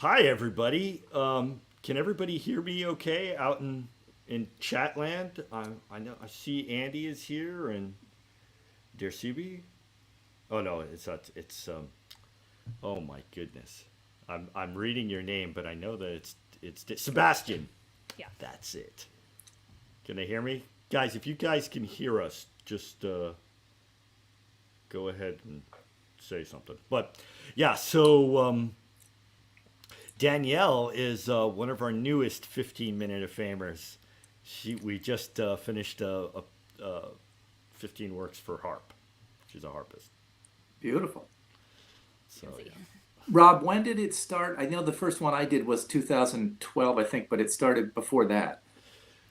Hi, everybody. Can everybody hear me okay out in Chatland? I know I see Andy is here and Dersubi. Oh no, it's not. Oh my goodness. I'm reading your name, but I know that it's Sebastian. Yeah. That's it. Can they hear me, guys? If you guys can hear us, just go ahead and say something. But yeah, so Danielle is one of our newest 15 minute of famers. We just finished a 15 works for harp. She's a harpist. Beautiful. So Busy. yeah. Rob, when did it start? I know the first one I did was 2012, I think, but it started before that.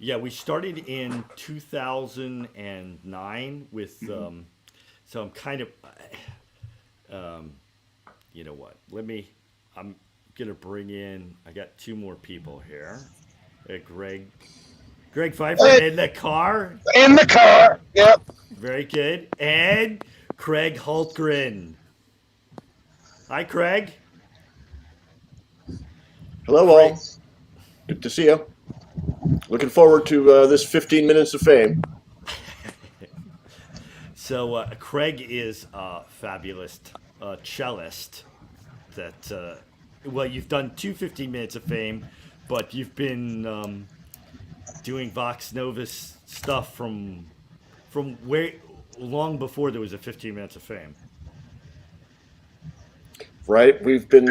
Yeah, we started in 2009 with. Mhm. So I'm kind of. Um, you know what? I'm gonna bring in. I got two more people here. Greg. Greg Pfeiffer Hey, in the car. in the car. Yep. Very good. And Craig Hultgren. Hi, Craig. Hello, Craig. all. Good to see you. Looking forward to this 15 minutes of fame. So Craig is a fabulous cellist. That well, you've done two 15 minutes of fame, but you've been doing Vox Novus stuff from way long before there was a 15 minutes of fame. Right? We've been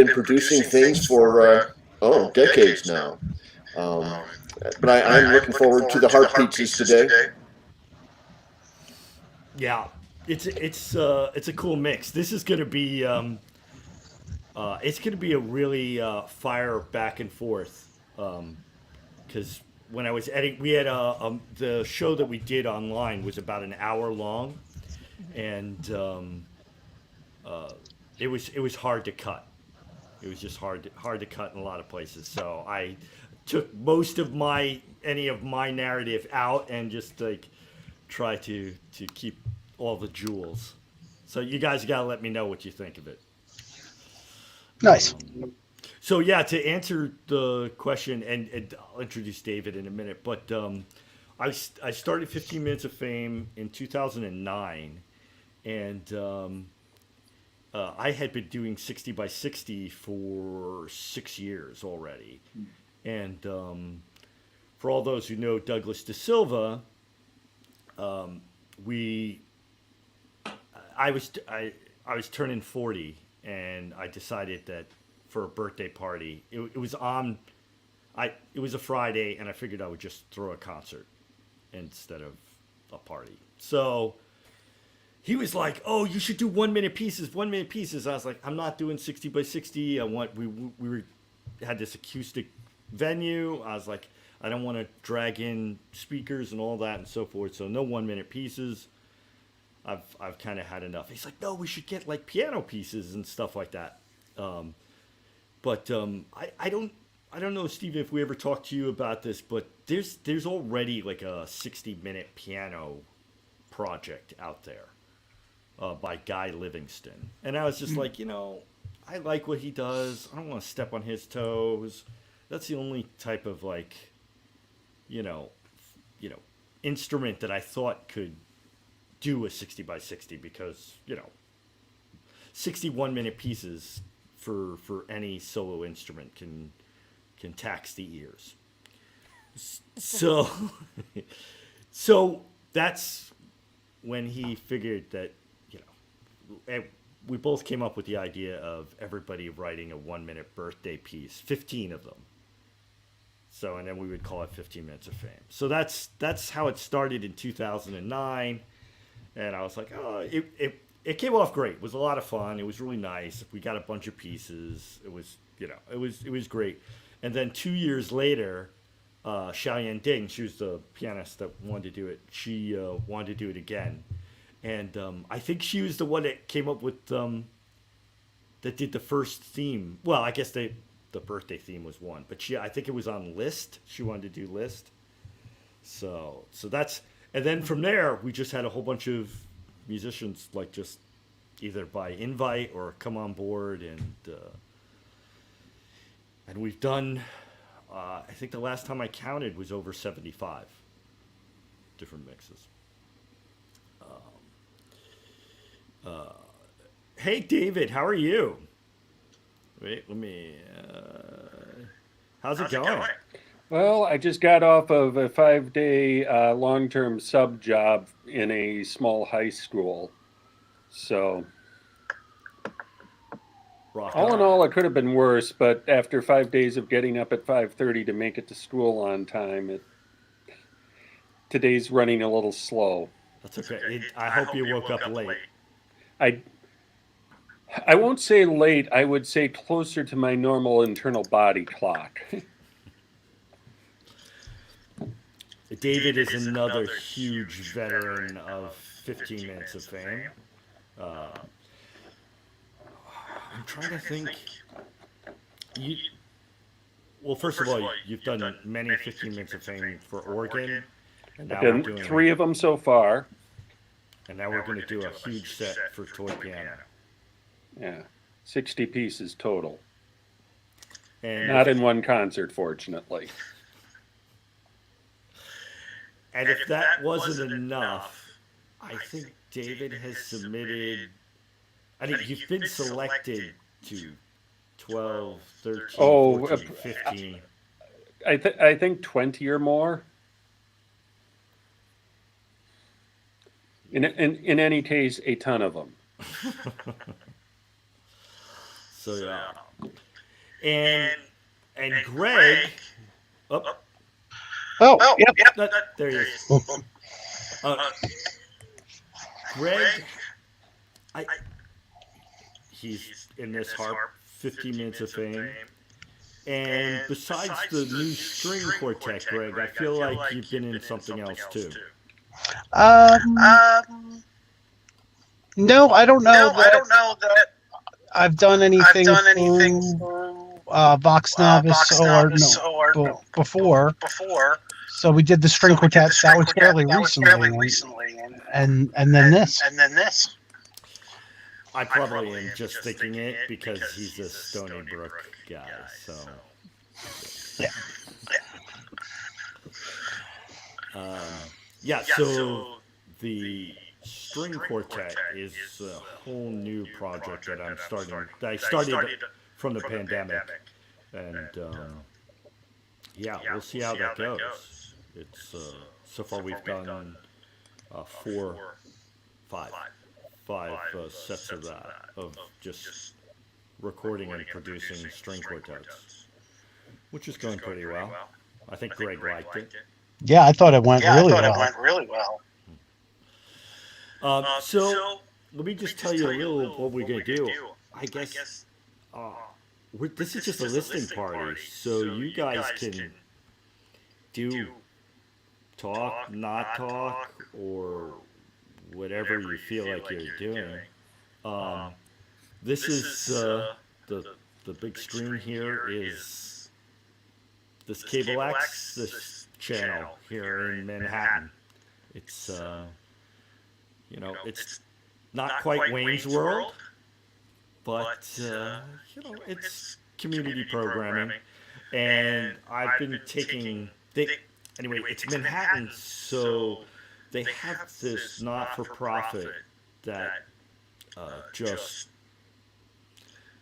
producing things for decades now. Um, but I'm looking forward to the heart pizzas today. Yeah, it's a cool mix. This is gonna be it's gonna be a really fire back and forth. Because when I was editing, we had the show that we did online was about an hour long, and it was hard to cut. It was just hard to cut in a lot of places. So I took most of any of my narrative out and just like try to keep all the jewels. So you guys gotta let me know what you think of it. Nice. So yeah, to answer the question, and I'll introduce David in a minute, but I started 15 Minutes of Fame in 2009, and I had been doing 60 by 60 for 6 years already, and for all those who know Douglas De Silva, we I was turning 40, and I decided that for a birthday party, it was on. It was a Friday, and I figured I would just throw a concert instead of a party. So he was like, "Oh, you should do 1 minute pieces, 1 minute pieces." I was like, "I'm not doing 60 by 60. We had this acoustic venue. I was like, I don't want to drag in speakers and all that and so forth. So no 1 minute pieces. I've kind of had enough." He's like, "No, we should get like piano pieces and stuff like that." But I don't know, Steve, if we ever talked to you about this, but there's already like a 60-minute piano project out there by Guy Livingston, and I was just like, I like what he does. I don't want to step on his toes. That's the only type of like, you know, instrument that I thought could do a 60 by 60 because 61 minute pieces for any solo instrument can tax the ears. So so that's when he figured that we both came up with the idea of everybody writing a 1 minute birthday piece, 15 of them. So and then we would call it 15 Minutes of Fame. So that's how it started in 2009, and I was like, oh, it came off great. It was a lot of fun. It was really nice. We got a bunch of pieces. It was it was great. And then 2 years later, Xiaoyan Ding, she was the pianist that wanted to do it. She wanted to do it again, and I think she was the one that came up with that did the first theme. Well, I guess the birthday theme was one, but I think it was on Liszt. She wanted to do Liszt. So that's, and then from there we just had a whole bunch of musicians like just either by invite or come on board, and And we've done, I think the last time I counted was over 75 different mixes. Hey, David, how are you? Wait, let me. How's it going? Well, I just got off of a 5 day long term sub job in a small high school. So, Rock all in on. all, it could have been worse, but after 5 days of getting up at 5:30 to make it to school on time, today's running a little slow. That's okay. I hope you woke up late. I, I won't say late, I would say closer to my normal internal body clock. David is another huge veteran of 15 Minutes of Fame. I'm trying to think. You, well, first of all, you've done many 15 Minutes of Fame for Oregon, and now we're Done doing 3 of them so far. and now we're going to do a huge set for toy piano. Yeah, 60 pieces total. And Not in one concert, fortunately. And if that wasn't enough, I think David has submitted. I think you've been selected to 12, 13, Oh, 14, 15. I think 20 or more. In any case, a ton of them. So yeah. And Greg. Oh, Oh, yep. there he is. Greg, he's in this harp 15 Minutes of Fame. And besides the new string quartet, Greg, I feel like you've been in something else too. No, I don't know that I've done anything through Vox Novus or before. So we did the string quartet. That was fairly recently, and then this. I probably am just thinking it because he's a Stony Brook guy. So Yeah. yeah. So the string quartet is a whole new project that I'm starting. That I started from the pandemic, and yeah, we'll see how that goes. It's so far we've done five sets of that, of just recording and producing string quartets, which is going pretty well. I think Greg liked it. Yeah, I thought it went really well. So let me just tell you a little what we're gonna do. I guess this is just a listening party, so you guys can do talk, not talk, or whatever you feel like you're doing. This is the big screen here is this Cable X, this channel here in Manhattan. It's it's not quite Wayne's World, but it's community programming, and I've been taking. Anyway, it's Manhattan, so they have this not-for-profit that just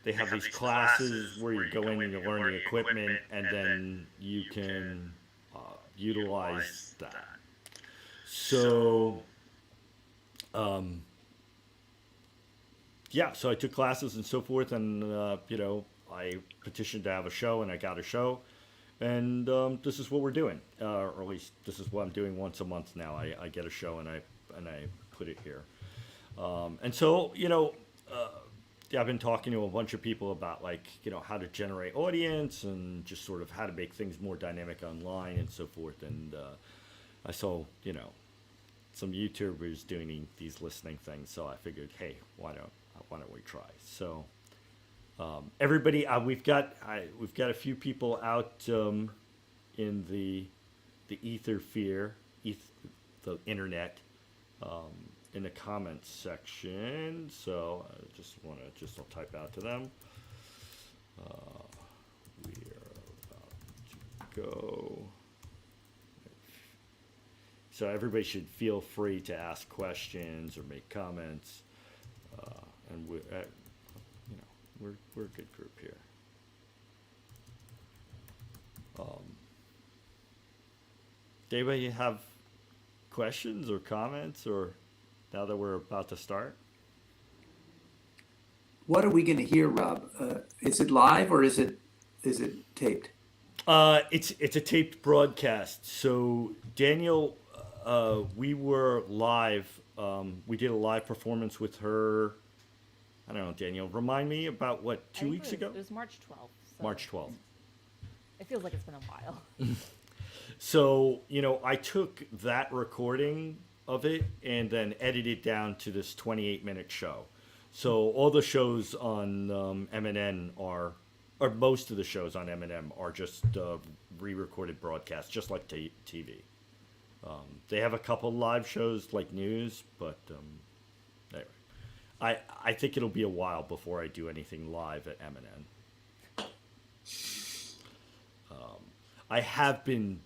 they have these classes where you go in and you learn the equipment, and then you can utilize that. So, yeah, so I took classes and so forth, and I petitioned to have a show, and I got a show. And this is what we're doing, or at least this is what I'm doing once a month now. I get a show and I put it here, and so I've been talking to a bunch of people about how to generate audience and just sort of how to make things more dynamic online and so forth. And I saw some YouTubers doing these listening things, so I figured, hey, why don't we try? So. Everybody, we've got a few people out in the ethersphere, the internet, in the comments section. So I I'll type out to them. We are about to go. So everybody should feel free to ask questions or make comments, and we're a good group here. Does anybody have questions or comments, or now that we're about to start? What are we going to hear, Rob? Is it live or is it taped? It's a taped broadcast. So Danielle, we were live. We did a live performance with her. I don't know, Danielle. Remind me about what, 2 weeks ago? It was March 12th. So March 12th. it feels like it's been a while. So, I took that recording of it and then edited down to this 28-minute show. So all the shows on MNN or most of the shows on MNN are just re-recorded broadcasts, just like TV. They have a couple live shows like news, but anyway. I think it'll be a while before I do anything live at MNN. I have been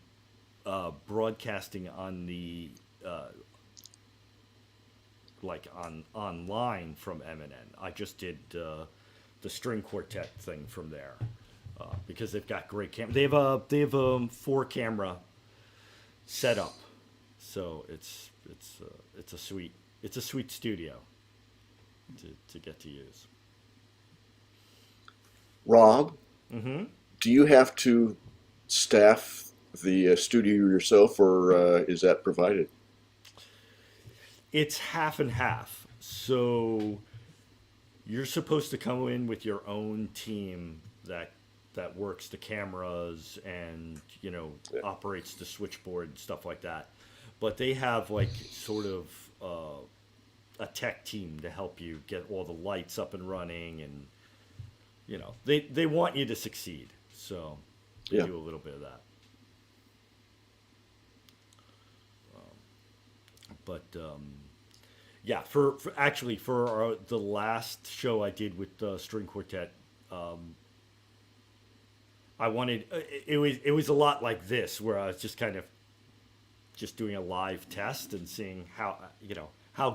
broadcasting on the online from MNN. I just did the string quartet thing from there because they've got great They have a 4-camera setup, so it's a sweet studio to get to use. Rob, Mm-hmm. do you have to staff the studio yourself, or is that provided? It's half and half. So you're supposed to come in with your own team that works the cameras and operates the switchboard and stuff like that. But they have like sort of a tech team to help you get all the lights up and running, and they want you to succeed. So they do a little bit of that. Yeah, for the last show I did with the string quartet, I wanted it was a lot like this, where I was just kind of just doing a live test and seeing how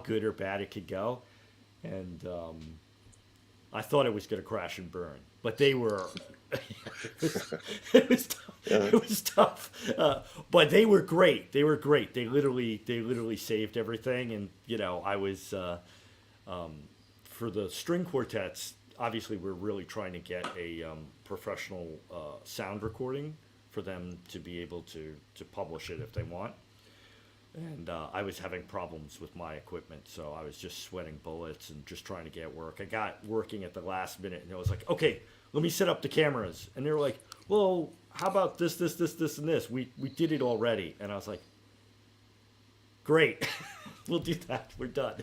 good or bad it could go, and I thought it was going to crash and burn, but they were. It was tough. Yeah. It was tough, but they were great. They were great. They literally saved everything, and I was for the string quartets. Obviously, we're really trying to get a professional sound recording for them to be able to publish it if they want. And I was having problems with my equipment, so I was just sweating bullets and just trying to get work. I got working at the last minute, and I was like, okay, let me set up the cameras. And they were like, well, how about this, and this? We did it already. And I was like, great, we'll do that. We're done.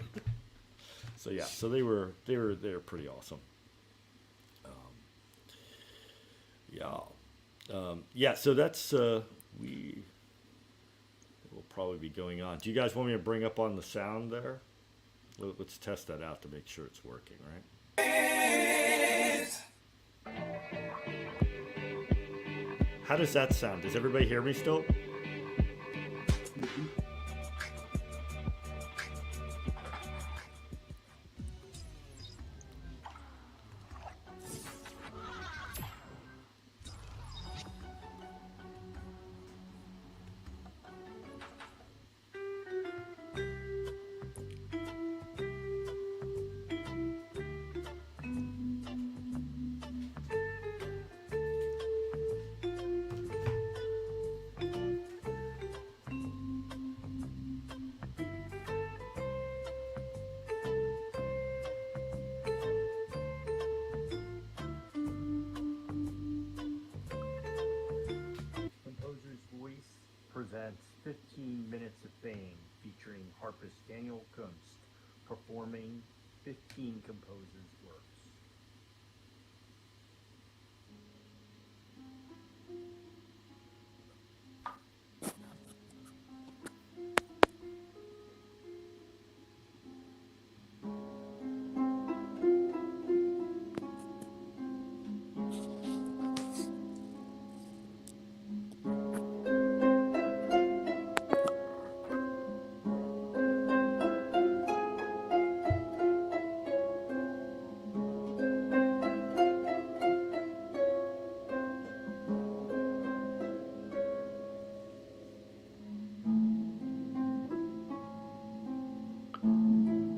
So yeah, so they were pretty awesome. Yeah. So that's we will probably be going on. Do you guys want me to bring up on the sound there? Let's test that out to make sure it's working, right? How does that sound? Does everybody hear me still? Presents 15 Minutes of Fame, featuring harpist Danielle Kuntz performing 15 composers' works.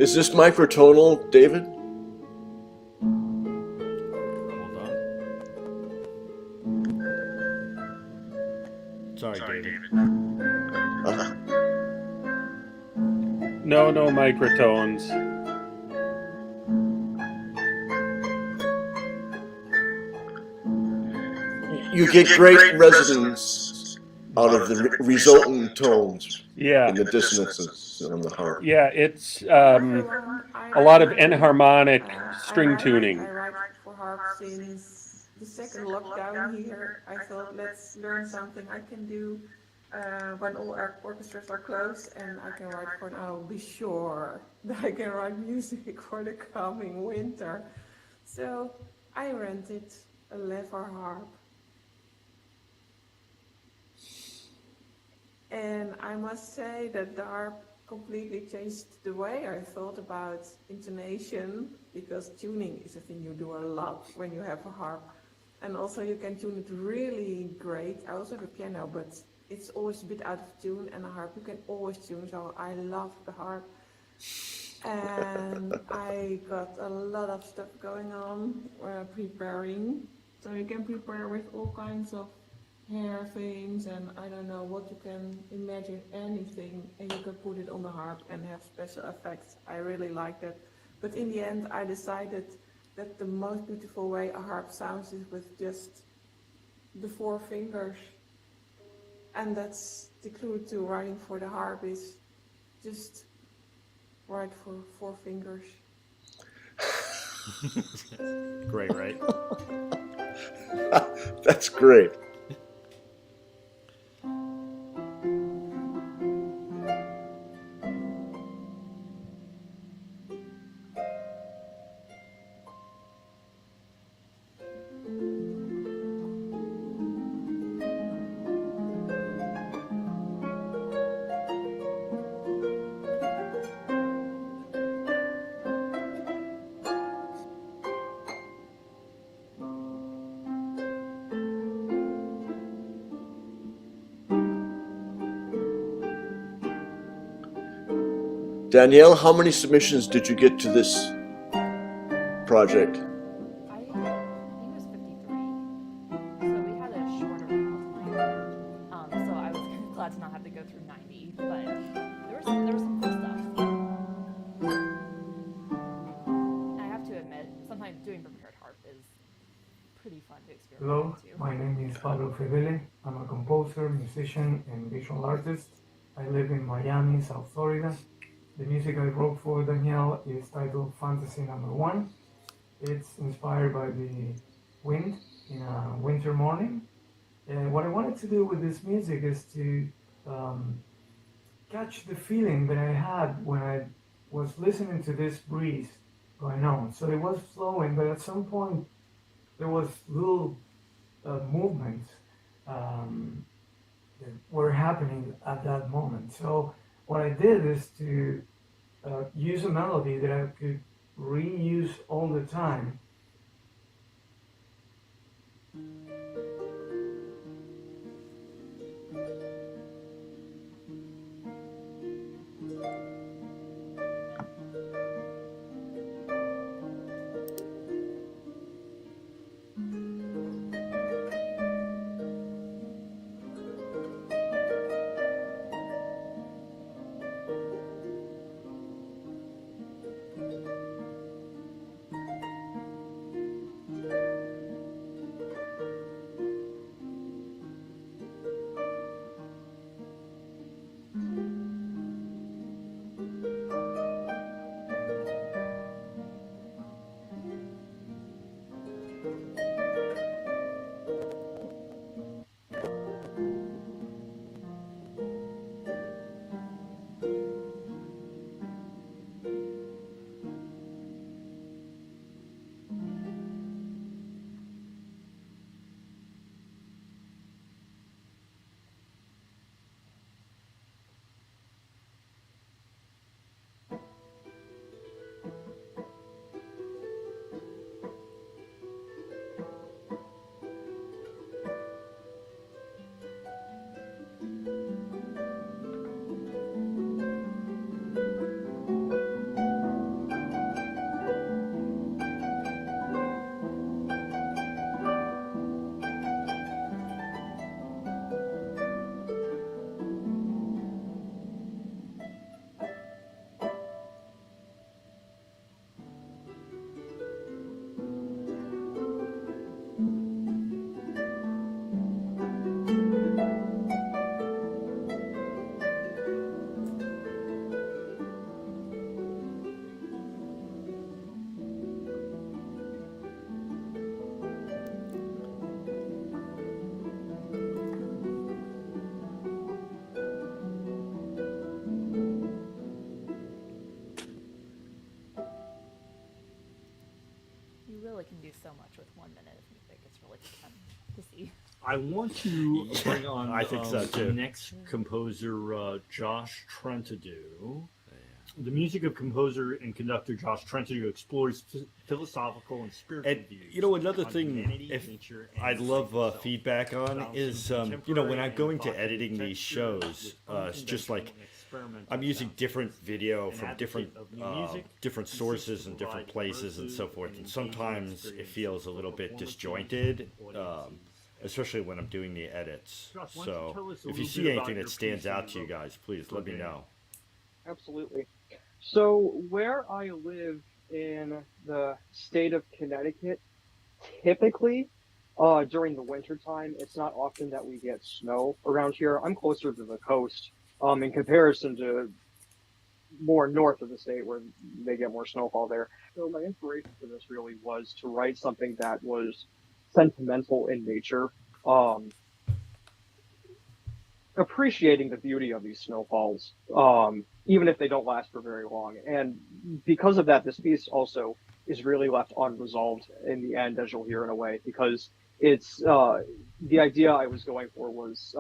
Is this microtonal, David? Hold on. Sorry, David. No, no microtones. You get great resonance out of the resultant tones Yeah, in the dissonances on the harp. yeah, it's Everyone, a lot of enharmonic string I tuning. write for harp since the second lockdown here. I thought, let's learn something I can do when all our orchestras are closed, and I can write for. I'll be sure that I can write music for the coming winter. So I rented a lever harp, and I must say that the harp completely changed the way I thought about intonation, because tuning is a thing you do a lot when you have a harp. And also you can tune it really great. I also have a piano, but it's always a bit out of tune, and a harp you can always tune, so I love the harp. And I got a lot of stuff going on preparing. So you can prepare with all kinds of hair things, and I don't know what you can imagine, anything, and you can put it on the harp and have special effects. I really like that. But in the end, I decided that the most beautiful way a harp sounds is with just the 4 fingers. And that's the clue to writing for the harp, is just write for 4 fingers. Great, right? That's great. Danielle, how many submissions did you get to this project? I think it was 53. So we had a shorter amount of time. So I was kind of glad to not have to go through 90. But there was some cool stuff. I have to admit, sometimes doing prepared harp is pretty fun to experiment Hello, with too. my name is Pablo Febele. I'm a composer, musician, and visual artist. I live in Miami, South Florida. The music I wrote for Danielle is titled Fantasy Number 1. It's inspired by the wind in a winter morning. And what I wanted to do with this music is to catch the feeling that I had when I was listening to this breeze going on. So it was flowing, but at some point there was little movements that were happening at that moment. So what I did is to use a melody that I could reuse all the time. really can do so much with 1 minute of music. It's really fun to see. I want to bring on I think so, too. the next composer, Josh Trentadue. The music of composer and conductor Josh Trentadue explores philosophical and spiritual And views. you know, another on thing humanity, if nature, and I'd love itself. feedback on Balancing is, you know, when contemporary I'm going to and editing these texture shows, with it's just like unconventional and experimental I'm using sounds. different video An from advocate different of new music, different he seeks sources to and different provide places and so immersive forth. and And engaging sometimes it experiences feels a little for bit performers disjointed, and audiences. especially when I'm doing the edits. Josh, why don't you So tell us a if you little see bit about anything your that stands piece out and to you your guys, please let me program? know. Absolutely. So where I live in the state of Connecticut, typically during the winter time, it's not often that we get snow around here. I'm closer to the coast in comparison to more north of the state where they get more snowfall there. So my inspiration for this really was to write something that was sentimental in nature, appreciating the beauty of these snowfalls, even if they don't last for very long. And because of that, this piece also is really left unresolved in the end, as you'll hear in a way, because it's the idea I was going for was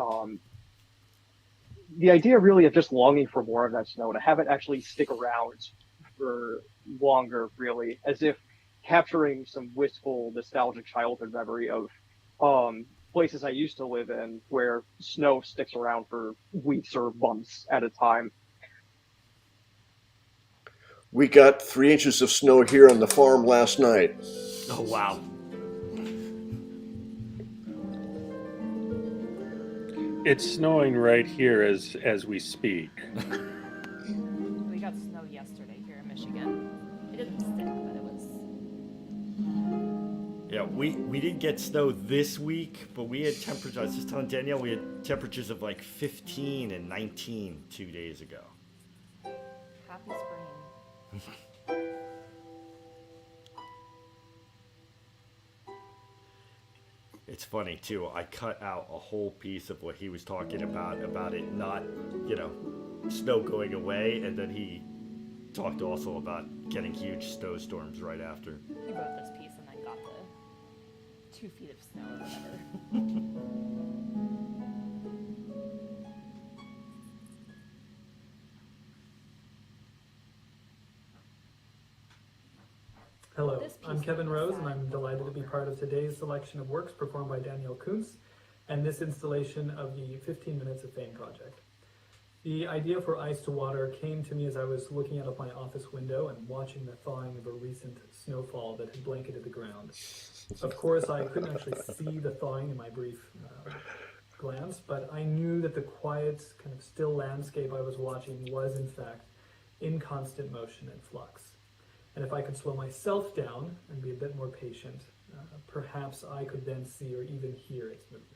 the idea really of just longing for more of that snow, to have it actually stick around for longer, really, as if capturing some wistful, nostalgic childhood memory of places I used to live in where snow sticks around for weeks or months at a time. We got 3 inches of snow here on the farm last night. Oh wow. It's snowing right here as we speak. We got snow yesterday here in Michigan. It didn't stick, but it was. Yeah, we didn't get snow this week, but we had temperatures. I was just telling Danielle we had temperatures of like 15 and 19 2 days ago. Happy spring. It's funny too. I cut out a whole piece of what he was talking about it not, you know, snow going away, and then he talked also about getting huge snowstorms right after. He wrote this piece and then got the 2 feet of snow or whatever. Hello, This piece I'm Kevin is Rose, sad. and I'm delighted to be part of today's selection of works performed by Danielle Kuntz and this installation of the 15 Minutes of Fame project. The idea for Ice to Water came to me as I was looking out of my office window and watching the thawing of a recent snowfall that had blanketed the ground. Of course, I couldn't actually see the thawing in my brief glance, but I knew that the quiet, kind of still landscape I was watching was, in fact, in constant motion and flux. And if I could slow myself down and be a bit more patient, perhaps I could then see or even hear its movement.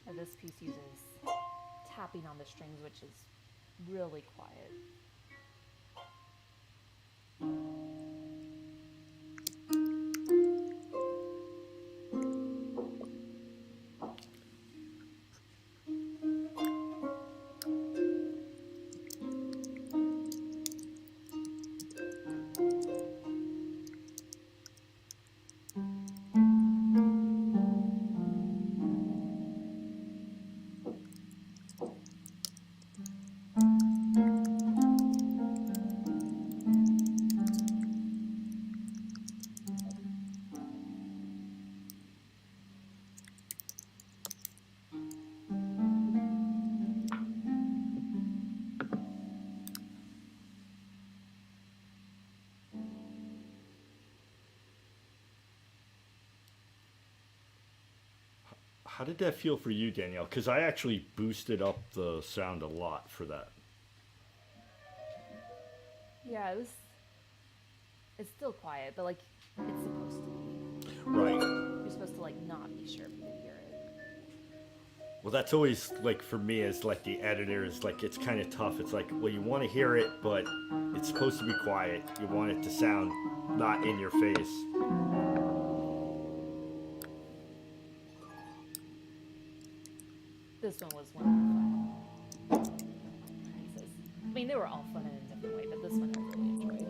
And this piece uses tapping on the strings, which is really quiet. How did that feel for you, Danielle? Because I actually boosted up the sound a lot for that. Yeah, it was. It's still quiet, but like it's supposed to be. Right. You're supposed to like not be sure if you can hear it. Well, that's always like for me as like the editor is like it's kind of tough. It's like, well, you want to hear it, but it's supposed to be quiet. You want it to sound not in your face. this one was one of the fun pieces. I mean, they were all fun in a different way, but this one I really enjoyed.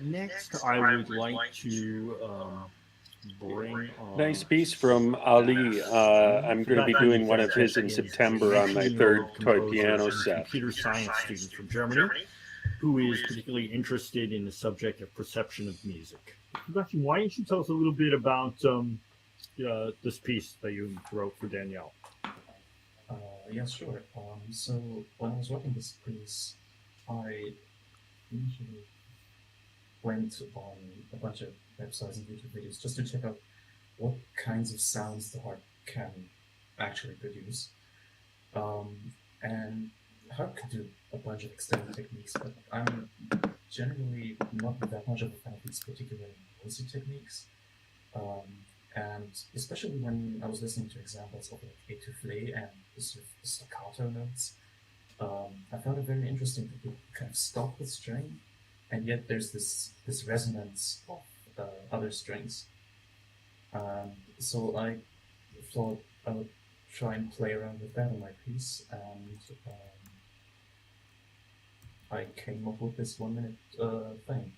Next, I would like to bring on. Nice piece from Ali. I'm going to be doing one of his in September on my third toy piano set. Computer science student from Germany, who is particularly interested in the subject of perception of music. Rebecca, why don't you tell us a little bit about this piece that you wrote for Danielle? Yeah, sure. So when I was writing this piece, I initially went on a bunch of websites and YouTube videos just to check out what kinds of sounds the harp can actually produce. And harp can do a bunch of extended techniques, but I'm generally not that much of a fan of these particular noisy techniques. And especially when I was listening to examples of like étoufflé and the sort of staccato notes, I found it very interesting that you kind of stop the string, and yet there's this resonance of other strings. So I thought I would try and play around with that in my piece, and I came up with this 1 minute thing.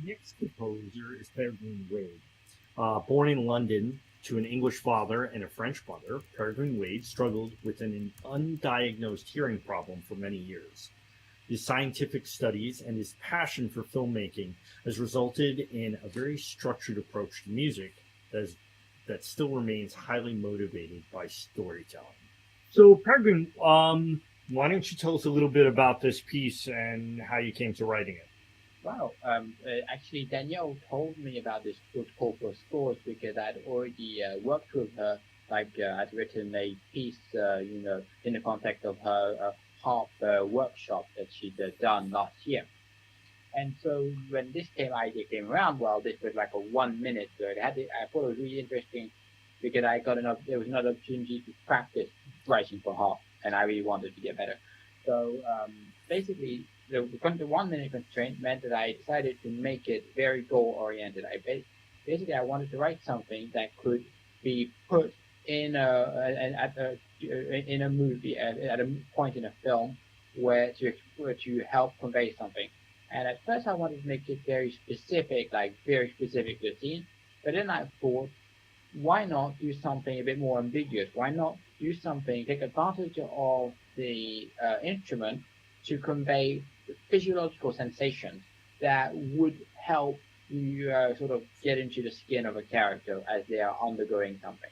Next composer is Peregrine Wade. Born in London to an English father and a French mother, Peregrine Wade struggled with an undiagnosed hearing problem for many years. His scientific studies and his passion for filmmaking has resulted in a very structured approach to music that still remains highly motivated by storytelling. So, Peregrine, why don't you tell us a little bit about this piece and how you came to writing it? Wow. Actually, Danielle told me about this book called for scores because I'd already worked with her. I'd written a piece, in the context of her harp workshop that she'd done last year. And so when this idea came around, well, this was like a 1 minute. So I thought it was really interesting because there was another opportunity to practice writing for harp, and I really wanted to get better. So basically, the 1 minute constraint meant that I decided to make it very goal oriented. I wanted to write something that could be put in a movie at a point in a film where to help convey something. And at first I wanted to make it very specific to the scene. But then I thought, why not do something a bit more ambiguous? Why not do something, take advantage of the instrument to convey physiological sensations that would help you sort of get into the skin of a character as they are undergoing something.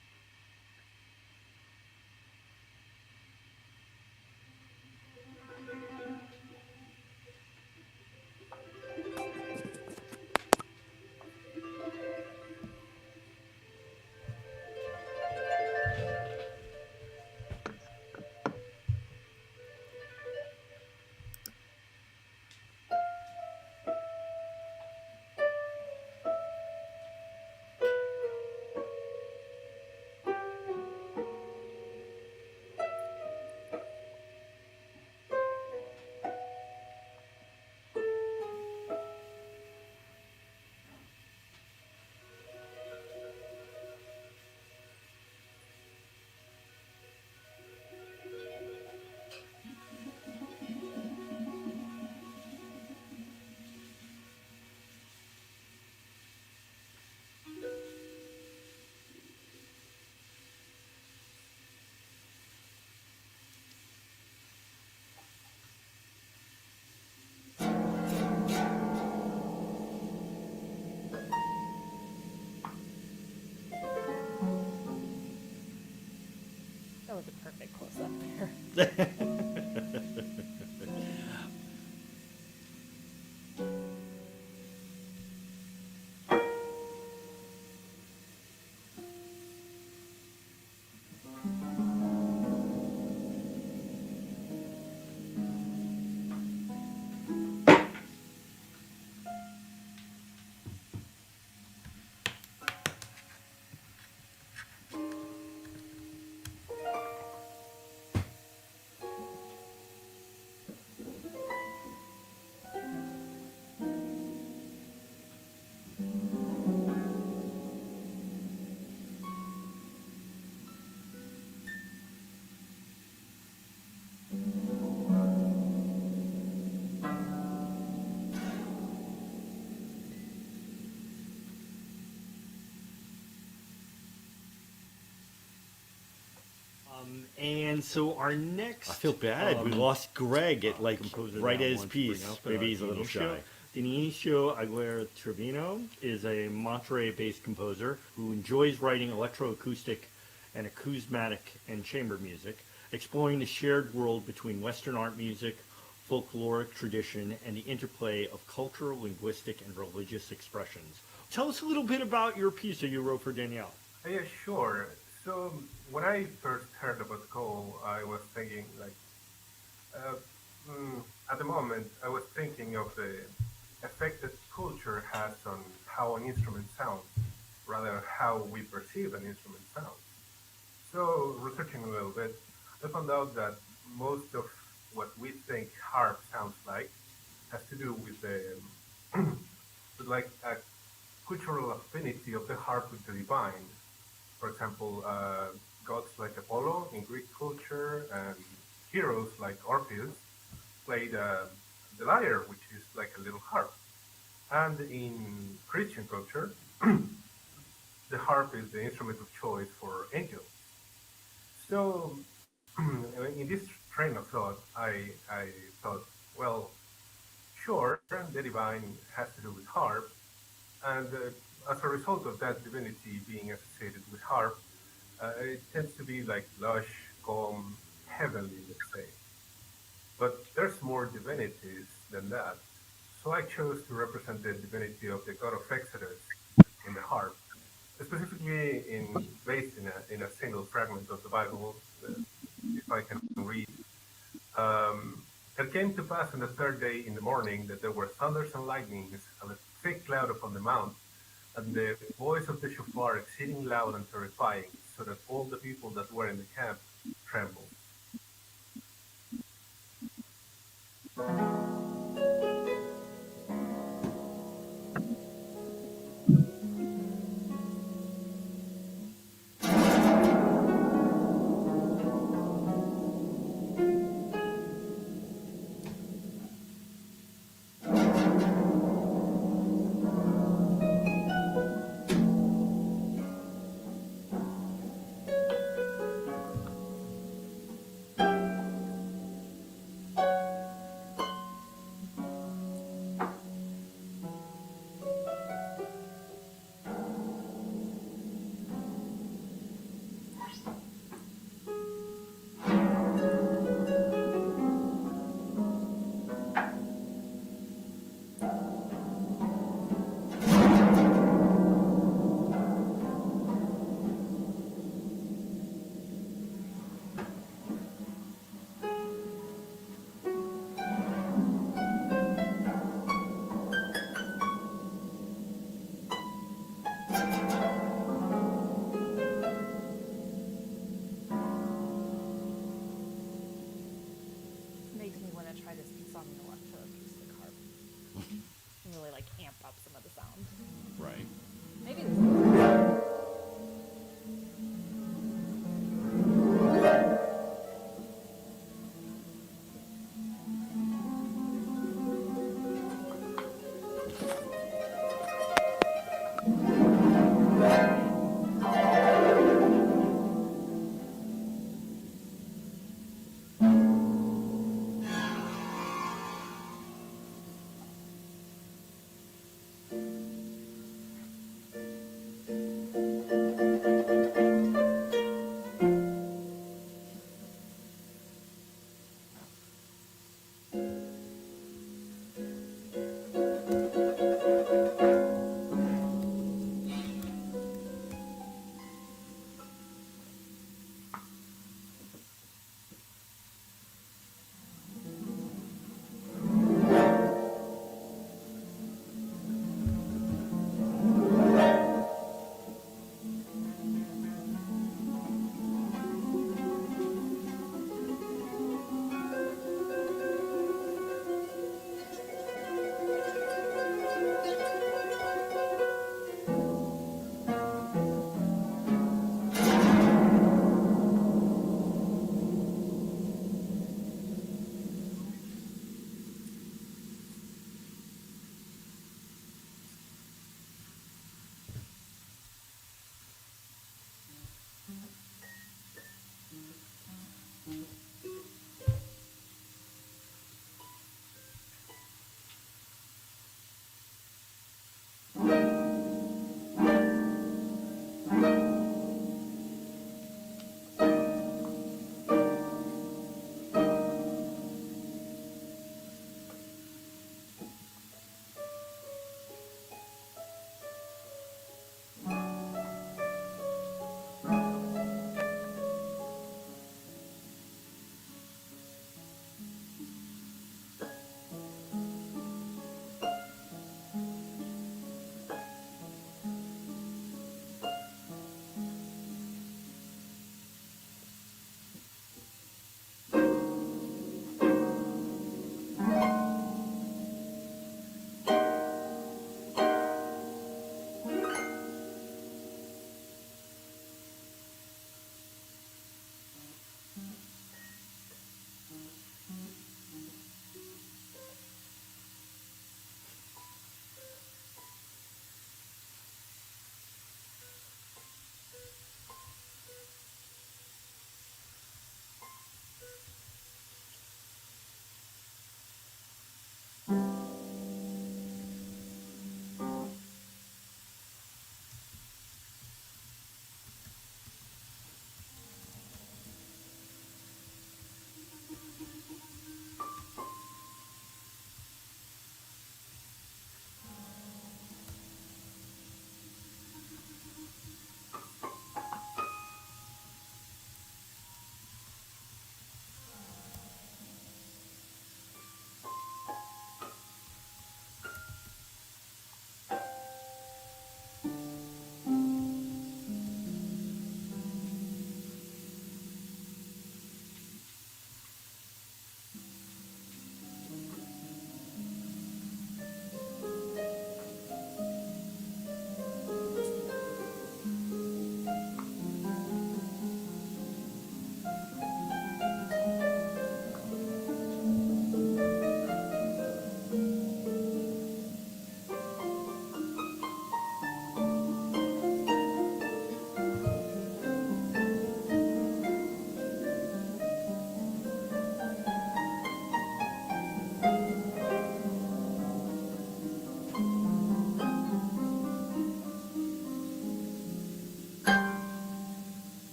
was a perfect close up there. And so our next, I feel bad. We lost Greg at like composer right that I at his want to bring piece. up, Maybe he's a little Dionisio. shy. Dionisio Aguirre Trevino is a Monterey-based composer who enjoys writing electroacoustic and acousmatic and chamber music, exploring the shared world between Western art music, folkloric tradition, and the interplay of cultural, linguistic, and religious expressions. Tell us a little bit about your piece that you wrote for Danielle. Yeah, sure. So when I first heard about Cole, I was thinking like, uh, at the moment, I was thinking of the effect that culture has on how an instrument sounds, rather how we perceive an instrument sounds. So researching a little bit, I found out that most of what we think harp sounds like has to do with the with like a cultural affinity of the harp with the divine. For example, gods like Apollo in Greek culture and heroes like Orpheus played the lyre, which is like a little harp. And in Christian culture, the harp is the instrument of choice for angels. So, in this train of thought, I thought, well, sure, the divine has to do with harp, and as a result of that divinity being associated with harp, it tends to be like lush, calm, heavenly, let's say. But there's more divinities than that. So I chose to represent the divinity of the god of Exodus in the harp, specifically based in a single fragment of the Bible, if I can read. It came to pass on the third day in the morning that there were thunders and lightnings and a thick cloud upon the mount, and the voice of the shofar exceeding loud and terrifying, so that all the people that were in the camp trembled. Makes me want to try this piece on an electroacoustic harp. And really like amp up some of the sound. Right. Maybe this.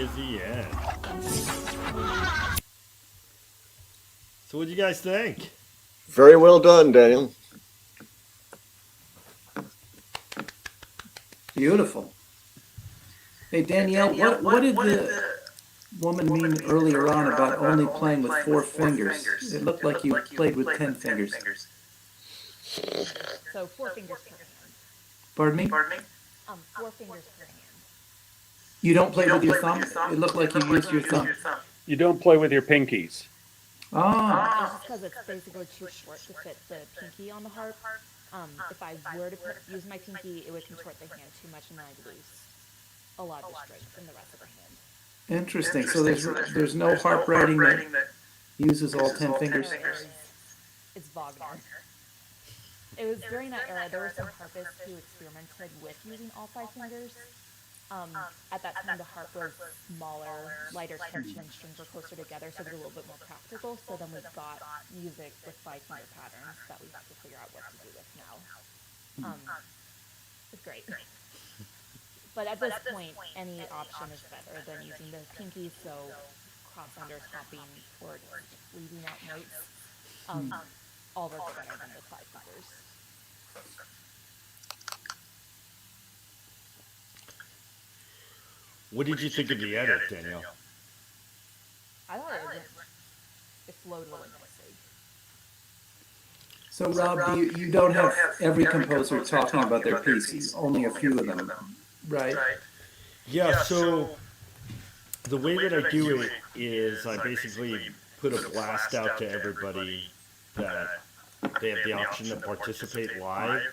is the end. So what do you guys think? Very well done, Daniel. Beautiful. Hey, Danielle, what did the woman mean earlier on about only playing with 4 fingers? It looked like you played with 10 fingers. So 4 fingers per hand. Pardon me? 4 fingers per hand. You don't play with your thumb? It looked like you used your thumb. You don't play with your pinkies. Oh. It's just because it's basically too short to fit the pinky on the harp. If I were to use my pinky, it would contort the hand too much, and then I'd lose a lot of the strength in the rest of the hand. Interesting. So there's no harp writing that uses all 10 fingers? It's Wagner. It was during that era, there were some harpists who experimented with using all 5 fingers. At that time, the harp was smaller, lighter tension, and strings were closer together, so it was a little bit more practical. So then we've got music with 5-finger patterns that we have to figure out what to do with now. It's great. But at this point, any option is better than using the pinky, so cross-unders, hopping, or leaving out notes, all work better than the 5 fingers. What did you think of the edit, Danielle? I thought it flowed really nicely. So Rob, you don't have every composer talking about their piece, only a few of them, right? Yeah, so the way that I do it is I basically put a blast out to everybody that they have the option to participate live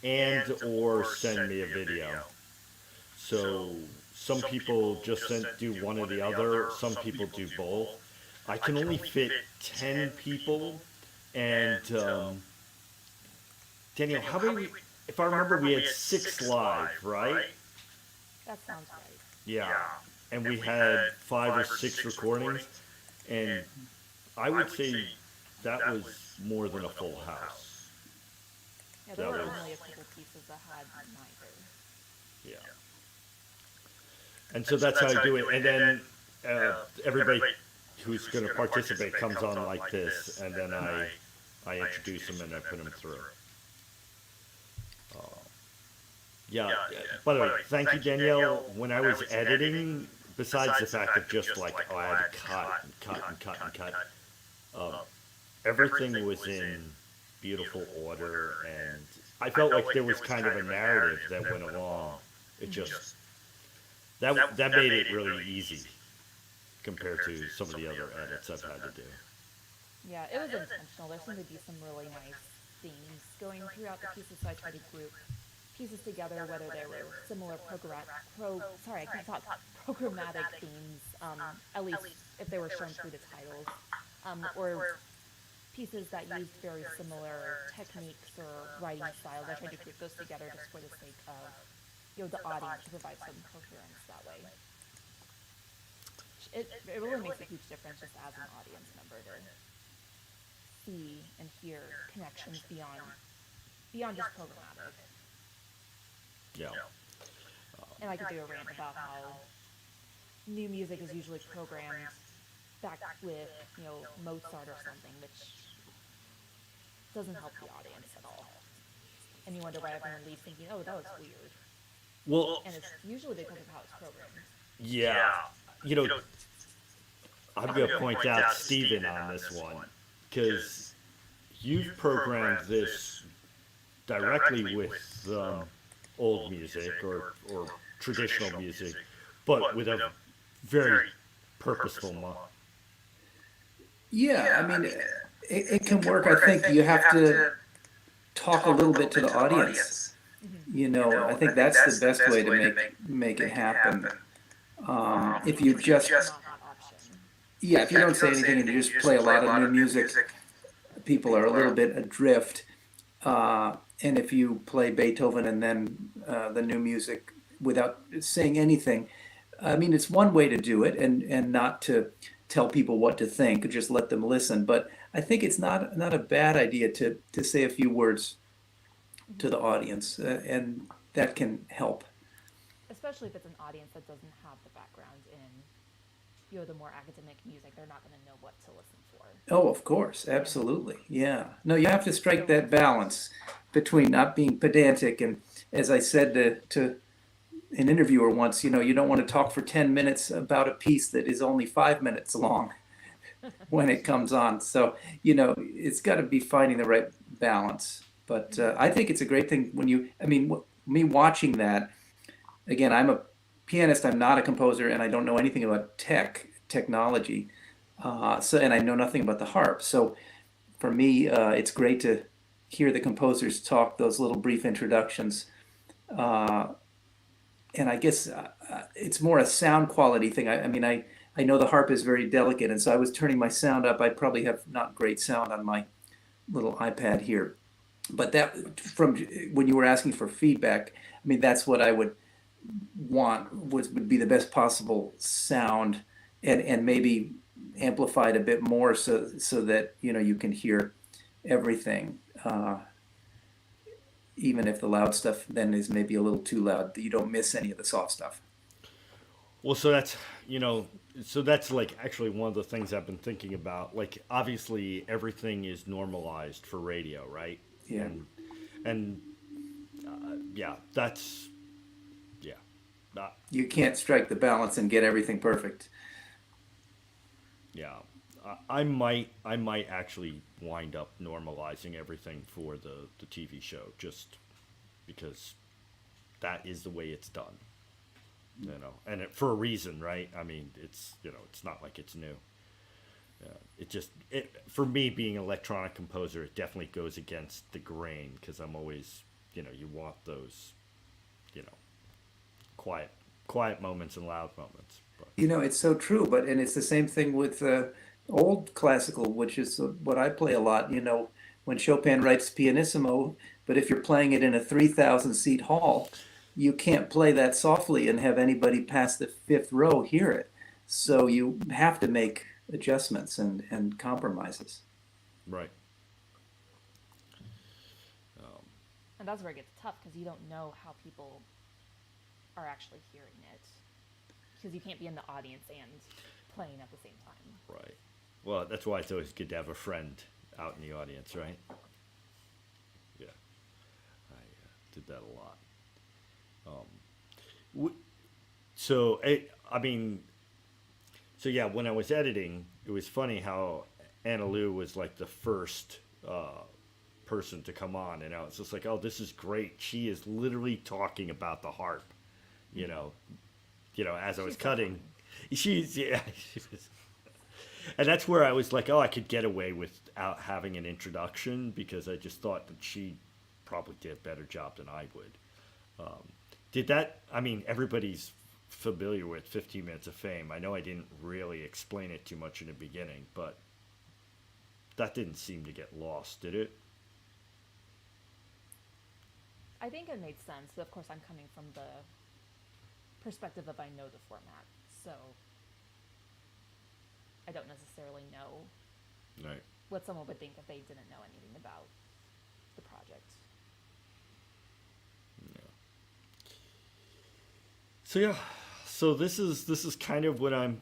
and or send me a video. So some people just do one or the other, some people do both. I can only fit 10 people, and Danielle, how many, if I remember, we had 6 live, right? That sounds right. Yeah, and we had 5 or 6 recordings, and I would say that was more than a full house. Yeah, there were only a couple pieces that had neither. Yeah. And so that's how I do it. And then everybody who's going to participate comes on like this, and then I introduce them and I put them through. Yeah. By the way, thank you, Danielle. When I was editing, besides the fact of just like, oh, I had to cut, everything was in beautiful order, and I felt like there was kind of a narrative that went along. It just, that made it really easy compared to some of the other edits I've had to do. Yeah, it was intentional. There seemed to be some really nice themes going throughout the pieces, so I tried to group pieces together, whether they were similar programmatic themes, at least if they were shown through the titles, or pieces that used very similar techniques or writing styles. I tried to group those together just for the sake of, the audience, to provide some coherence that way. It really makes a huge difference just as an audience member to see and hear connections beyond just programmatic. Yeah. And I could do a rant about how new music is usually programmed back with, Mozart or something, which doesn't help the audience at all. And you wonder why everyone leaves thinking, oh, that was weird. Well, and it's usually because of how it's programmed. Yeah. I'm going to point out Steven on this one, because you've programmed this directly with old music or traditional music, but with a very purposeful mind. Yeah, I mean, it can work. I think you have to talk a little bit to the audience. I think that's the best way to make it happen. If you just, if you don't say anything and you just play a lot of new music, people are a little bit adrift. And if you play Beethoven and then the new music without saying anything, I mean, it's one way to do it, and not to tell people what to think, just let them listen. But I think it's not a bad idea to say a few words to the audience, and that can help. Especially if it's an audience that doesn't have the background in the more academic music, they're not going to know what to listen for. Oh, of course, absolutely. Yeah. No, you have to strike that balance between not being pedantic and, as I said to an interviewer once, you don't want to talk for 10 minutes about a piece that is only 5 minutes long when it comes on. So, it's got to be finding the right balance. But I think it's a great thing me watching that, again, I'm a pianist, I'm not a composer, and I don't know anything about technology. And I know nothing about the harp. So for me, it's great to hear the composers talk those little brief introductions. And I guess it's more a sound quality thing. I know the harp is very delicate, and so I was turning my sound up. I probably have not great sound on my little iPad here. But that, from when you were asking for feedback, that's what I would want, would be the best possible sound, and maybe amplified a bit more so that you can hear everything, even if the loud stuff then is maybe a little too loud, you don't miss any of the soft stuff. Well, so that's like actually one of the things I've been thinking about. Like, obviously everything is normalized for radio, right? Yeah. And yeah, that's, yeah. You can't strike the balance and get everything perfect. Yeah. I might actually wind up normalizing everything for the TV show, just because that is the way it's done, and for a reason, right? It's it's not like it's new. For me, being an electronic composer, it definitely goes against the grain, because I'm always, you want those, quiet moments and loud moments. But. It's so true, and it's the same thing with old classical, which is what I play a lot. When Chopin writes pianissimo, but if you're playing it in a 3,000 seat hall, you can't play that softly and have anybody past the fifth row hear it. So you have to make adjustments and compromises. Right. And that's where it gets tough, because you don't know how people are actually hearing it, because you can't be in the audience and playing at the same time. Right. Well, that's why it's always good to have a friend out in the audience, right? Yeah. I did that a lot. So yeah, when I was editing, it was funny how Anna Lou was like the first person to come on, and I was just like, oh, this is great. She is literally talking about the harp, as I was cutting. She was. And that's where I was like, oh, I could get away without having an introduction, because I just thought that she probably did a better job than I would. Everybody's familiar with 15 Minutes of Fame. I know I didn't really explain it too much in the beginning, but that didn't seem to get lost, did it? I think it made sense, but of course I'm coming from the perspective of I know the format, so I don't necessarily know what someone would think if they didn't know anything about the project. Yeah. So this is kind of what I'm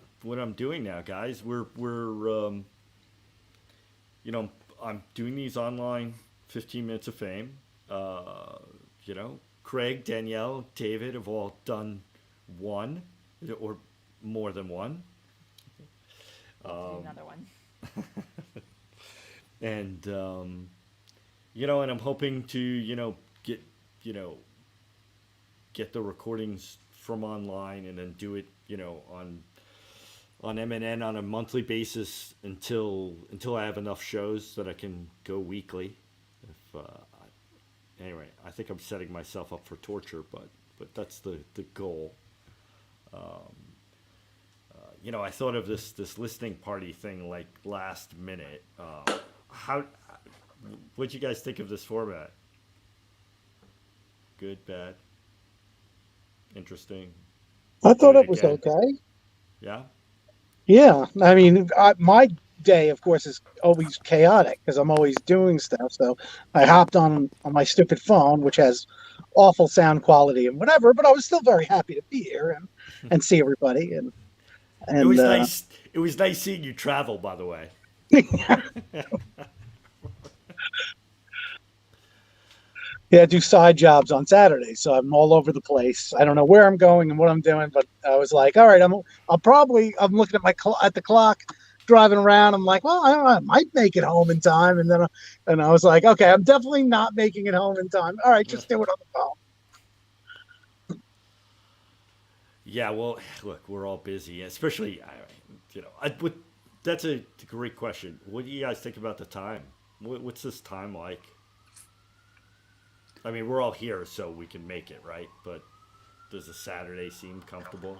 doing now, guys. We're I'm doing these online 15 Minutes of Fame. Craig, Danielle, David have all done one or more than one. Another one. And and I'm hoping to get the recordings from online, and then do it on MNN on a monthly basis until I have enough shows that I can go weekly. Anyway, I think I'm setting myself up for torture, but that's the goal. I thought of this listening party thing like last minute. What'd you guys think of this format? Good, bad, interesting? I thought it was okay. Yeah. Yeah, my day, of course, is always chaotic because I'm always doing stuff. So I hopped on my stupid phone, which has awful sound quality and whatever, but I was still very happy to be here and see everybody. It And was nice. It was nice seeing you travel, by the way. yeah, I do side jobs on Saturdays, so I'm all over the place. I don't know where I'm going and what I'm doing, but I was like, all right, I'm looking at at the clock, driving around. I'm like, well, I don't know, I might make it home in time, and I was like, okay, I'm definitely not making it home in time. All right, just do it on the phone. Yeah, well, look, we're all busy, especially, that's a great question. What do you guys think about the time? What's this time like? I mean, we're all here, so we can make it, right? But does a Saturday seem comfortable?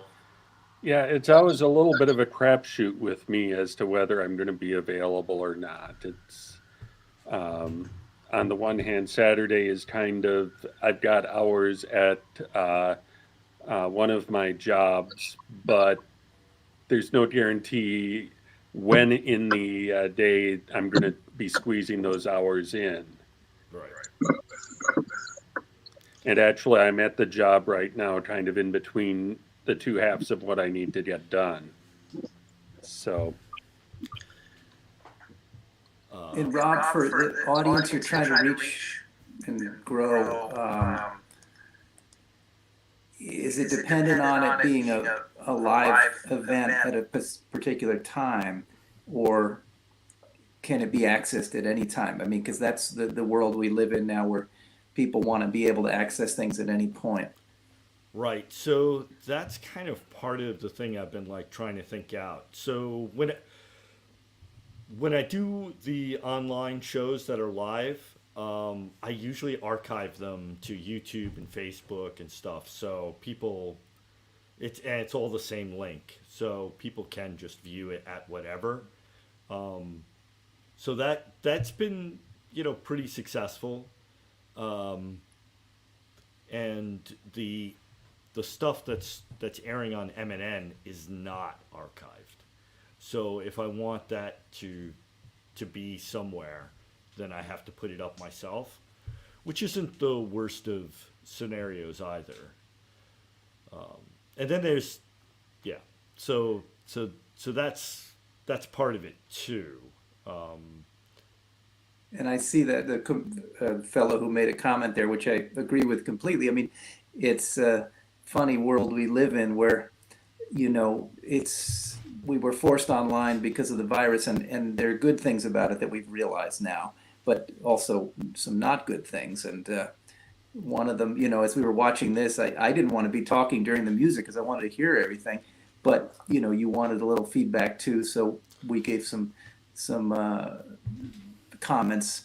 Yeah, it's always a little bit of a crapshoot with me as to whether I'm going to be available or not. It's on the one hand, Saturday is kind of I've got hours at one of my jobs, but there's no guarantee when in the day I'm going to be squeezing those hours in. Right. And actually, I'm at the job right now, kind of in between the two halves of what I need to get done. So, And Rob, for the audience you're trying to reach and grow, is it dependent on it being a live event at a particular time, or can it be accessed at any time? I mean, because that's the world we live in now, where people want to be able to access things at any point. Right. So that's kind of part of the thing I've been like trying to think out. So when I do the online shows that are live, I usually archive them to YouTube and Facebook and stuff. So it's all the same link, so people can just view it at whatever. Um, so that's been pretty successful, um, and the stuff that's airing on MNN is not archived. So if I want that to be somewhere, then I have to put it up myself, which isn't the worst of scenarios either. And then there's yeah, so that's part of it too. Um, And I see that the fellow who made a comment there, which I agree with completely. I mean, it's a funny world we live in where, we were forced online because of the virus, and there are good things about it that we've realized now, but also some not good things. And one of them, as we were watching this, I didn't want to be talking during the music because I wanted to hear everything, but you wanted a little feedback too, so we gave some comments.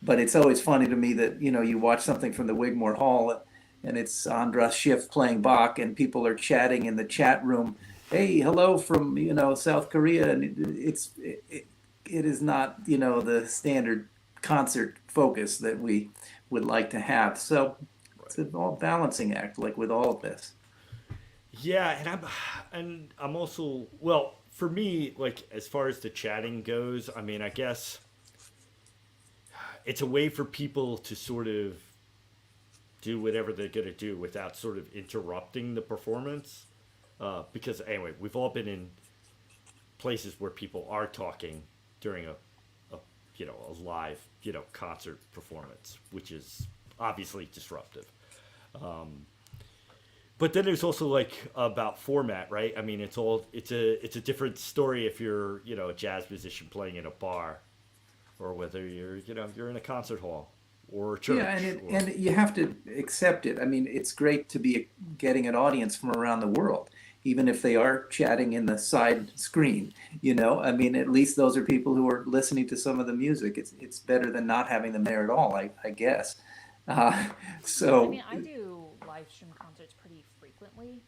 But it's always funny to me that you watch something from the Wigmore Hall, and it's Andras Schiff playing Bach, and people are chatting in the chat room. Hey, hello from South Korea, and it is not the standard concert focus that we would like to have. So it's a all balancing act, like with all of this. yeah, and I'm also, well, for me, like as far as the chatting goes, I mean, I guess it's a way for people to sort of do whatever they're going to do without sort of interrupting the performance. Because anyway, we've all been in places where people are talking during a live concert performance, which is obviously disruptive. Um, but then there's also like about format, right? I mean, it's a different story if you're a jazz musician playing in a bar, or whether you're in a concert hall or a church. Yeah, and you have to accept it. I mean, it's great to be getting an audience from around the world, even if they are chatting in the side screen. I mean, at least those are people who are listening to some of the music. It's better than not having them there at all, I guess. So. I mean, I do live stream concerts pretty frequently,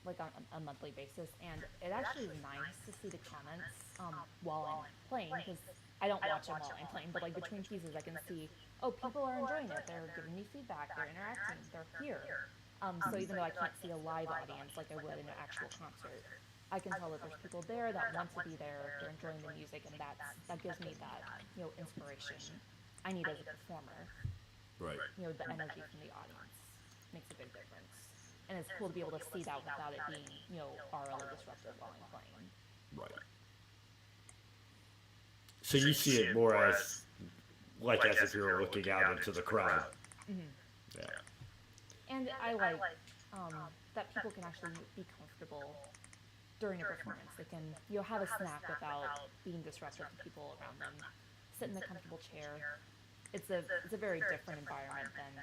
like on a monthly basis, and it actually is nice to see the comments while I'm playing, because I don't watch them while I'm playing, but like between pieces, I can see, oh, people are enjoying it. They're giving me feedback. They're interacting. They're here. So even though I can't see a live audience like I would in an actual concert, I can tell that there's people there that want to be there. They're enjoying the music, and that gives me that inspiration I need as a performer. Right. The energy from the audience makes a big difference. and it's cool to be able to see that without it being, RLA disruptive while I'm playing. Right. So you see it more as like as if you're looking out into the crowd. Mm-hmm. Yeah. And I like that people can actually be comfortable during a performance. They can, have a snack without being disruptive to people around them. Sit in a comfortable chair. It's a very different environment than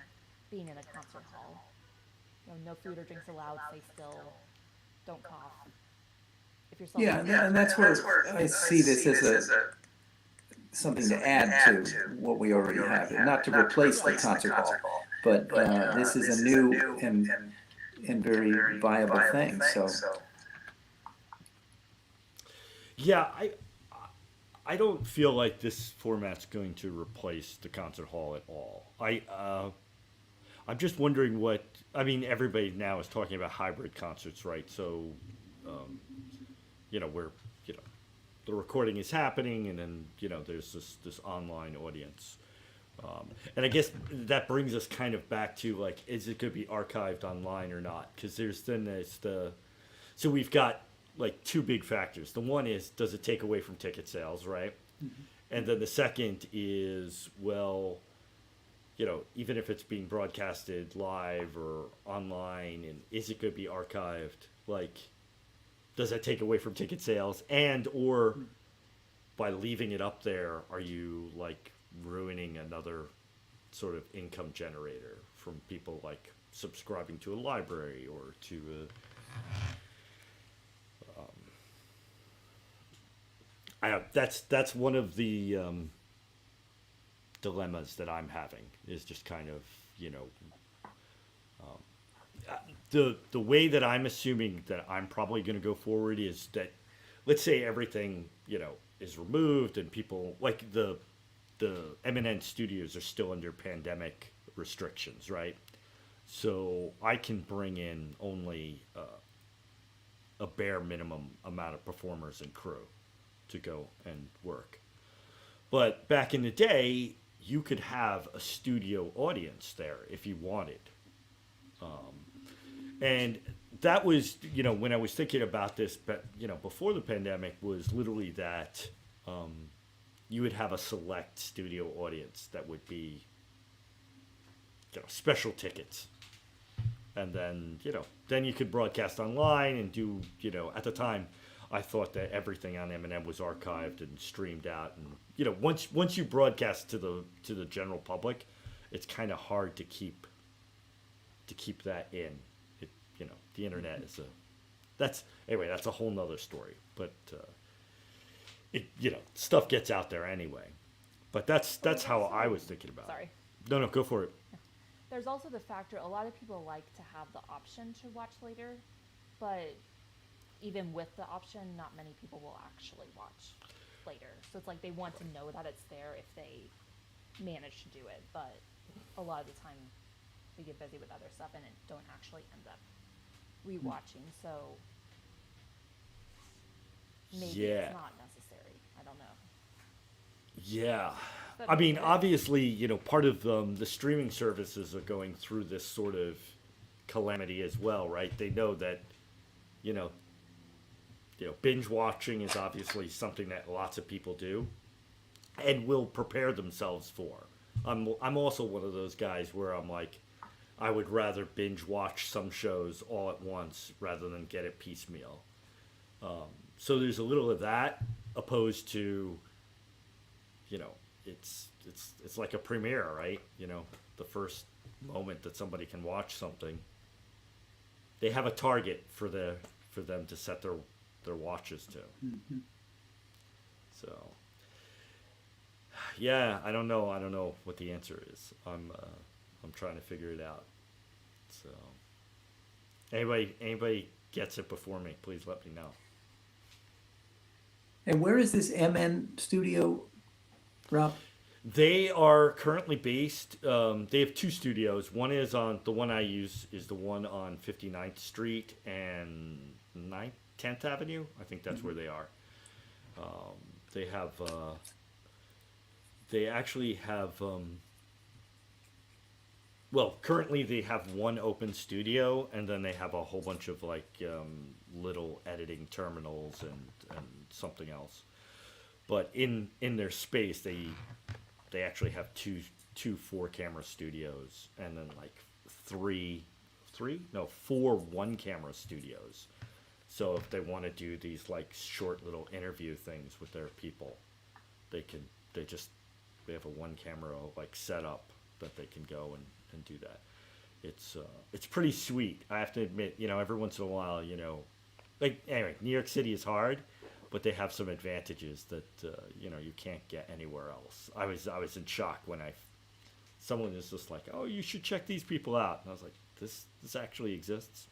being in a concert hall. No food or drinks allowed. Stay still. Don't cough. If you're And that's where I see this as something to add to what we already have, not to replace the concert hall, but this is a new and very viable thing. So. Yeah, I don't feel like this format's going to replace the concert hall at all. I'm just wondering everybody now is talking about hybrid concerts, right? So, where the recording is happening, and then there's this online audience, and I guess that brings us kind of back to like, is it going to be archived online or not? Because so we've got like two big factors. The one is, does it take away from ticket sales, right? Mm-hmm. And then the second is, well, even if it's being broadcasted live or online, and is it going to be archived? Like, does that take away from ticket sales? And or by leaving it up there, are you like ruining another sort of income generator from people like subscribing to a library or to that's one of the dilemmas that I'm having, is just kind of the way that I'm assuming that I'm probably going to go forward is that, let's say everything is removed and people like the M&N studios are still under pandemic restrictions, right? So I can bring in only a bare minimum amount of performers and crew to go and work. But back in the day, you could have a studio audience there if you wanted. And that was, when I was thinking about this, but, before the pandemic, was literally that you would have a select studio audience that would be, special tickets. And then, then you could broadcast online and do, at the time, I thought that everything on M&M was archived and streamed out, and once you broadcast to the general public, it's kind of hard to keep that in. The internet is that's a whole nother story. But stuff gets out there anyway. But that's how I was thinking about it. Sorry. No, go for it. There's also the factor, a lot of people like to have the option to watch later, but even with the option, not many people will actually watch later. So it's like they want to know that it's there if they manage to do it, but a lot of the time we get busy with other stuff and it don't actually end up rewatching. So maybe it's not necessary. I don't know. Yeah. But I mean, obviously, part of the streaming services are going through this sort of calamity as well, right? They know that, binge watching is obviously something that lots of people do and will prepare themselves for. I'm also one of those guys where I'm like, I would rather binge watch some shows all at once rather than get it piecemeal. So there's a little of that, opposed to, it's like a premiere, right? The first moment that somebody can watch something, they have a target for them to set their watches to. Mm-hmm. So, yeah, I don't know what the answer is. I'm trying to figure it out. So, anybody gets it before me, please let me know. And where is this MN studio, Rob? They are currently based. They have two studios. One is the one I use is the one on 59th Street and 10th Avenue. I think that's where they are. They have. They actually have. well, currently they have one open studio, and then they have a whole bunch of like little editing terminals and something else. But in their space, they actually have two 4-camera studios, and then like four 1-camera studios. So if they want to do these like short little interview things with their people, they have a 1-camera like setup that they can go and do that. It's pretty sweet. I have to admit, every once in a while, like anyway, New York City is hard, but they have some advantages that you can't get anywhere else. I was in shock when someone is just like, oh, you should check these people out, and I was like, this actually exists.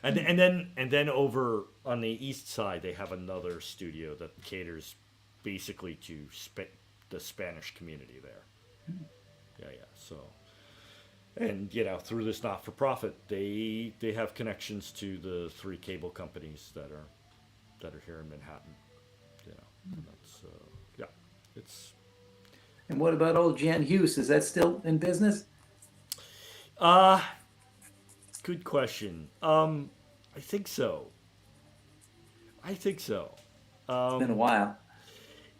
And then over on the east side, they have another studio that caters basically to the Spanish community there. Yeah. So, and through this not-for-profit, they have connections to the 3 cable companies that are here in Manhattan. And that's it's. And what about old Jan Hughes? Is that still in business? Good question. I think so. It's been a while.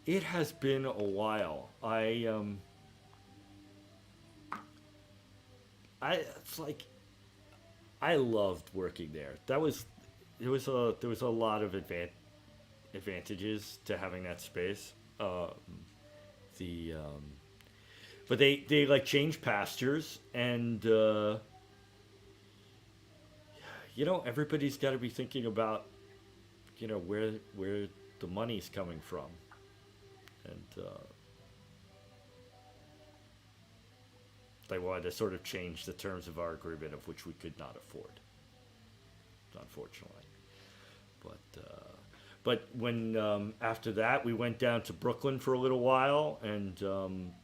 It has been a while. It's like I loved working there. There was a lot of advantages to having that space. But they like changed pastures, and everybody's got to be thinking about where the money's coming from, and they wanted to sort of change the terms of our agreement, of which we could not afford, unfortunately. But when after that we went down to Brooklyn for a little while, and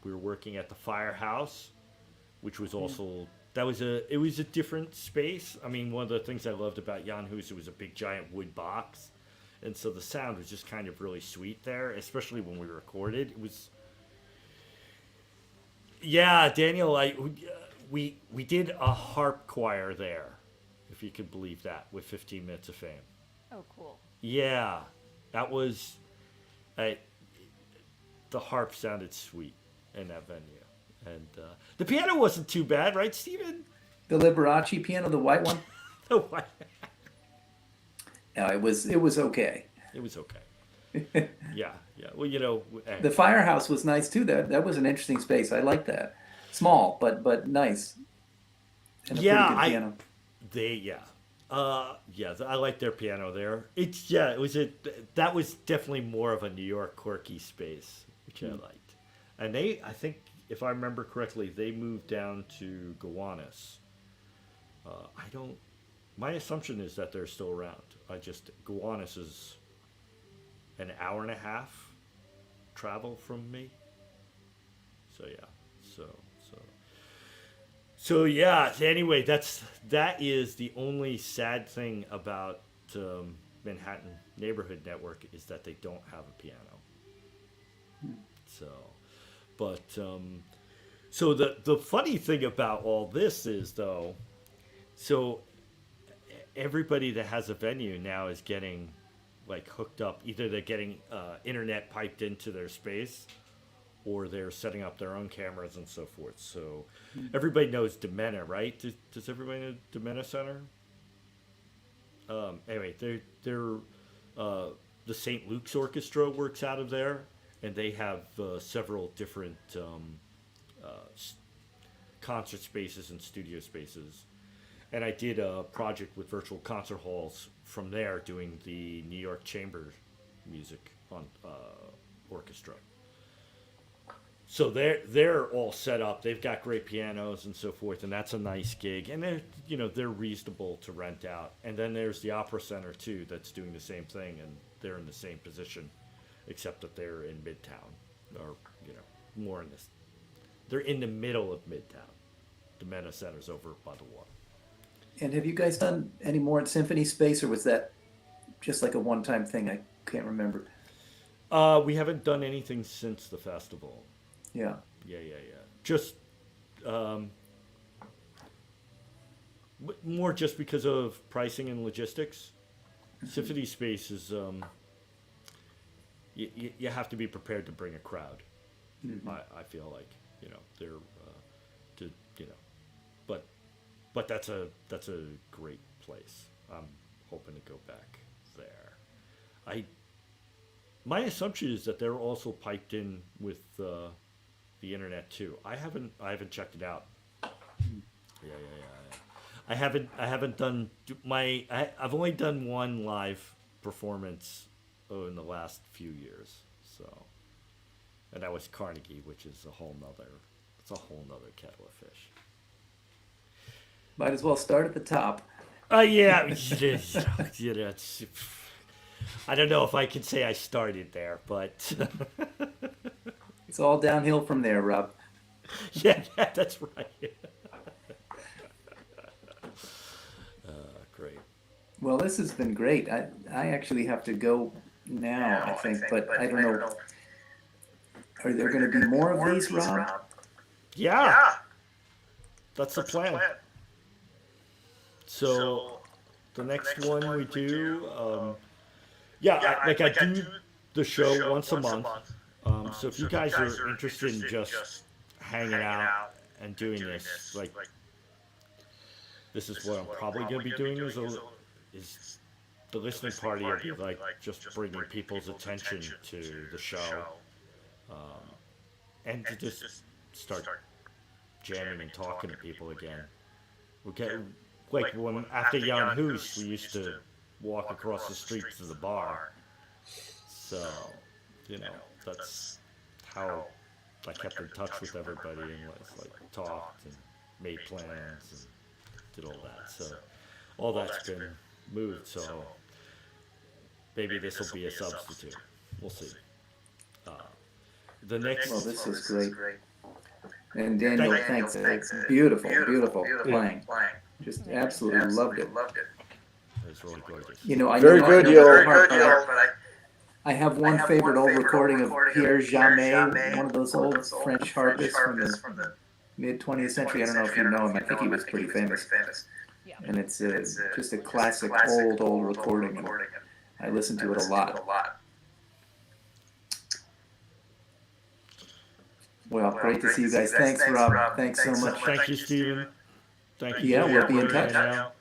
we were working at the Firehouse, which was also it was a different space. I mean, one of the things I loved about Jan Hus, it was a big giant wood box, and so the sound was just kind of really sweet there, especially when we recorded. It was, yeah, Daniel, we did a harp choir there, if you could believe that, with 15 Minutes of Fame. Oh, cool. Yeah, that was, the harp sounded sweet in that venue. And the piano wasn't too bad, right, Steven? The Liberace piano, the white one? The white. No, it was okay. It was okay. Yeah. Well, the Firehouse was nice too. That was an interesting space. I like that. Small, but nice. And a pretty good piano. I like their piano there. That was definitely more of a New York quirky space, which I liked. And I think, if I remember correctly, they moved down to Gowanus. My assumption is that they're still around. Gowanus is an hour and a half travel from me. So yeah, so yeah. Anyway, that is the only sad thing about Manhattan Neighborhood Network, is that they don't have a piano. So. But so the funny thing about all this is, though, so everybody that has a venue now is getting like hooked up. Either they're getting internet piped into their space, or they're setting up their own cameras and so forth. So everybody knows Demena, right? Does everybody know Demena Center? Anyway, they're the St. Luke's Orchestra works out of there. And they have several different concert spaces and studio spaces. And I did a project with Virtual Concert Halls from there, doing the New York Chamber music on orchestra. So they're all set up. They've got great pianos and so forth, and that's a nice gig. And they're reasonable to rent out. And then there's the Opera Center too, that's doing the same thing, and they're in the same position, except that they're in Midtown, or more in this. They're in the middle of Midtown. The Mena Center's over by the water. And have you guys done any more at Symphony Space, or was that just like a one-time thing? I can't remember. We haven't done anything since the festival. Yeah. Yeah. Just more just because of pricing and logistics. Symphony Space is you have to be prepared to bring a crowd. I feel like they're to but that's a great place. I'm hoping to go back there. My assumption is that they're also piped in with the internet too. I haven't checked it out. Yeah. I haven't done I've only done one live performance in the last few years. So, and that was Carnegie, which is a whole nother kettle of fish. Might as well start at the top. Yeah, I don't know if I can say I started there, but It's all downhill from there, Rob. yeah, that's right. Great. Well, this has been great. I actually have to go now, I think, but I don't know. Are there going to be more of these, Rob? Yeah. That's the plan. So the next one we do, I do the show once a month. So if you guys are interested in just hanging out and doing this, like, this is what I'm probably going to be doing is the listening party will be like just bringing people's attention to the show, and to just start jamming and talking to people again. We get like when after Young Hoos, we used to walk across the street to the bar. So, that's how I kept in touch with everybody and like talked and made plans and did all that. So all that's been moved. So maybe this will be a substitute. We'll see. The next. Well, this was great. And Daniel, thanks. It's beautiful playing. Just absolutely loved it. It was really gorgeous. I Very know good, I Yo. but I have one favorite old recording of Pierre Jamet, one of those old French harpists from the mid 20th century. I don't know if you know him. I think he was pretty famous. Yeah. And it's just a classic old recording. And I listen to it a lot. Well, great to see you guys. Thanks, Rob. Thanks so much. Thank you, Stephen. Thank you. Yeah, we'll be in touch. Danielle.